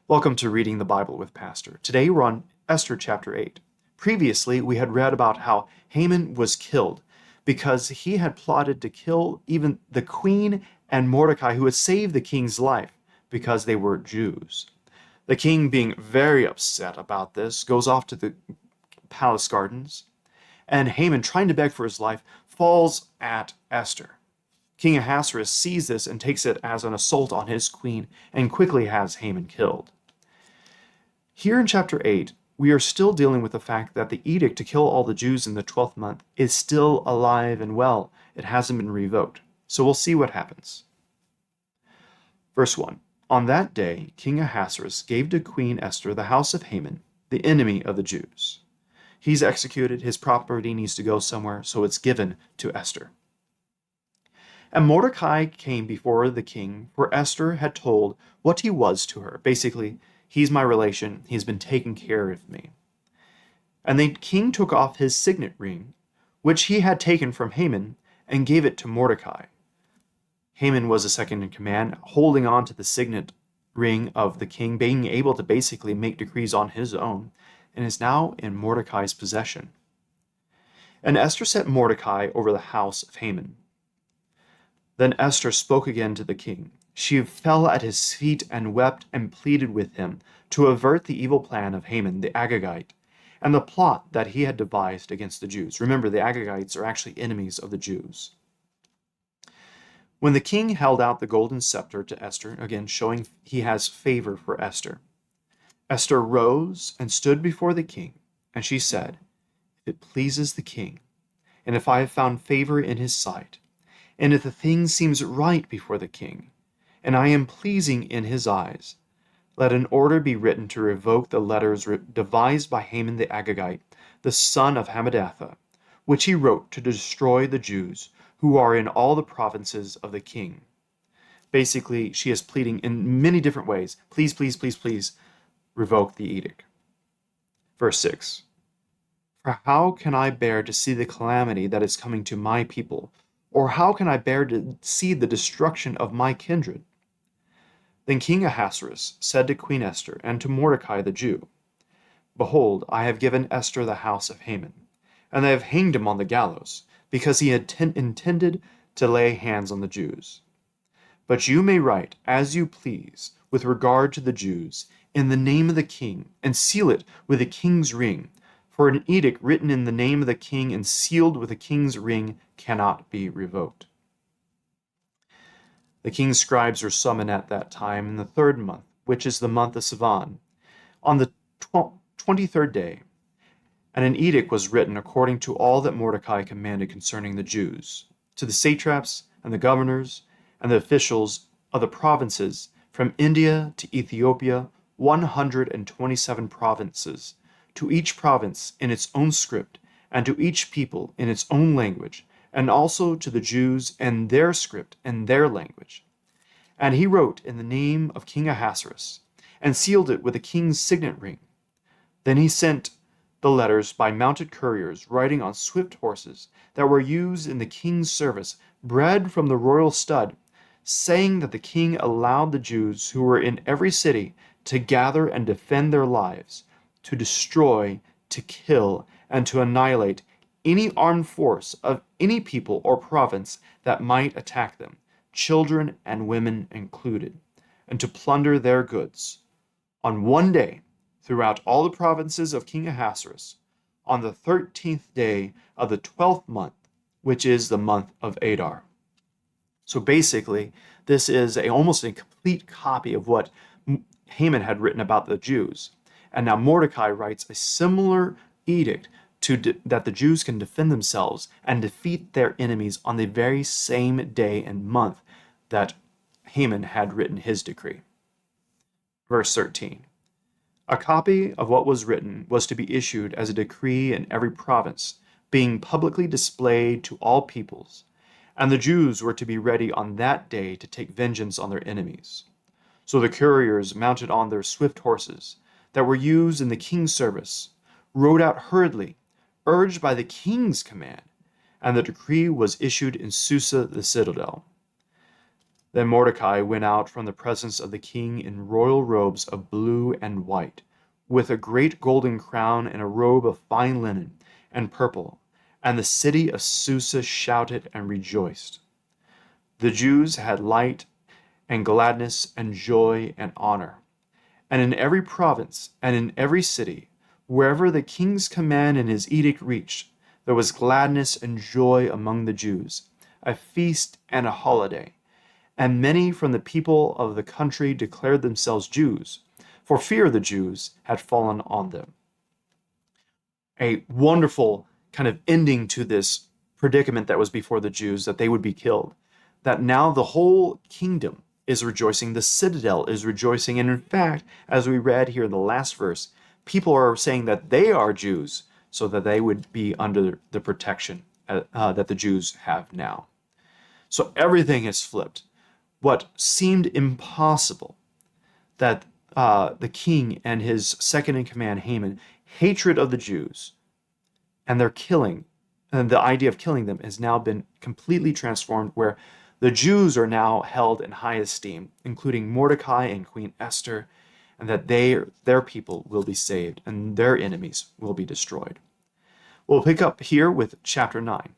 Welcome to Reading the Bible with Pastor. Today we're on Esther chapter 8. Previously, we had read about how Haman was killed because he had plotted to kill even the queen and Mordecai, who had saved the king's life because they were Jews. The king, being very upset about this, goes off to the palace gardens, and Haman, trying to beg for his life, falls at Esther. King Ahasuerus sees this and takes it as an assault on his queen and quickly has Haman killed. Here in chapter 8, we are still dealing with the fact that the edict to kill all the Jews in the 12th month is still alive and well. It hasn't been revoked. So we'll see what happens. Verse 1. On that day, King Ahasuerus gave to Queen Esther the house of Haman, the enemy of the Jews. He's executed, his property needs to go somewhere, so it's given to Esther. And Mordecai came before the king, for Esther had told what he was to her. Basically, he's my relation, he's been taking care of me. And the king took off his signet ring, which he had taken from Haman, and gave it to Mordecai. Haman was a second in command, holding on to the signet ring of the king, being able to basically make decrees on his own, and is now in Mordecai's possession. And Esther set Mordecai over the house of Haman. Then Esther spoke again to the king. She fell at his feet and wept and pleaded with him to avert the evil plan of Haman the Agagite and the plot that he had devised against the Jews. Remember, the Agagites are actually enemies of the Jews. When the king held out the golden scepter to Esther, again showing he has favor for Esther, Esther rose and stood before the king, and she said, "If it pleases the king, and if I have found favor in his sight, and if the thing seems right before the king, and I am pleasing in his eyes, let an order be written to revoke the letters devised by Haman the Agagite, the son of Hammedatha, which he wrote to destroy the Jews who are in all the provinces of the king." Basically, she is pleading in many different ways. Please, please, please, please revoke the edict. Verse 6. For how can I bear to see the calamity that is coming to my people? Or how can I bear to see the destruction of my kindred? Then King Ahasuerus said to Queen Esther and to Mordecai the Jew, Behold, I have given Esther the house of Haman, and I have hanged him on the gallows, because he had intended to lay hands on the Jews. But you may write as you please with regard to the Jews in the name of the king, and seal it with the king's ring, for an edict written in the name of the king and sealed with the king's ring cannot be revoked. The king's scribes were summoned at that time in the 3rd month, which is the month of Sivan, on the 23rd day, and an edict was written according to all that Mordecai commanded concerning the Jews, to the satraps and the governors and the officials of the provinces from India to Ethiopia, 127 provinces, to each province in its own script, and to each people in its own language, and also to the Jews and their script and their language. And he wrote in the name of King Ahasuerus, and sealed it with the king's signet ring. Then he sent the letters by mounted couriers riding on swift horses that were used in the king's service, bred from the royal stud, saying that the king allowed the Jews who were in every city to gather and defend their lives, to destroy, to kill, and to annihilate any armed force of any people or province that might attack them, children and women included, and to plunder their goods. On one day, throughout all the provinces of King Ahasuerus, on the 13th day of the 12th month, which is the month of Adar. So basically, this is almost a complete copy of what Haman had written about the Jews. And now Mordecai writes a similar edict that the Jews can defend themselves and defeat their enemies on the very same day and month that Haman had written his decree. Verse 13. A copy of what was written was to be issued as a decree in every province, being publicly displayed to all peoples, and the Jews were to be ready on that day to take vengeance on their enemies. So the couriers, mounted on their swift horses, that were used in the king's service, rode out hurriedly, urged by the king's command, and the decree was issued in Susa the citadel. Then Mordecai went out from the presence of the king in royal robes of blue and white, with a great golden crown and a robe of fine linen and purple. And the city of Susa shouted and rejoiced. The Jews had light and gladness and joy and honor. And in every province and in every city, wherever the king's command and his edict reached, there was gladness and joy among the Jews, a feast and a holiday. And many from the people of the country declared themselves Jews, for fear of the Jews had fallen on them. A wonderful kind of ending to this predicament that was before the Jews, that they would be killed. That now the whole kingdom is rejoicing, the citadel is rejoicing. And in fact, as we read here in the last verse, people are saying that they are Jews so that they would be under the protection that the Jews have now. So everything is flipped. What seemed impossible, that the king and his second in command, Haman, hatred of the Jews and their killing, and the idea of killing them has now been completely transformed, where the Jews are now held in high esteem, including Mordecai and Queen Esther, and that their people will be saved and their enemies will be destroyed. We'll pick up here with chapter 9.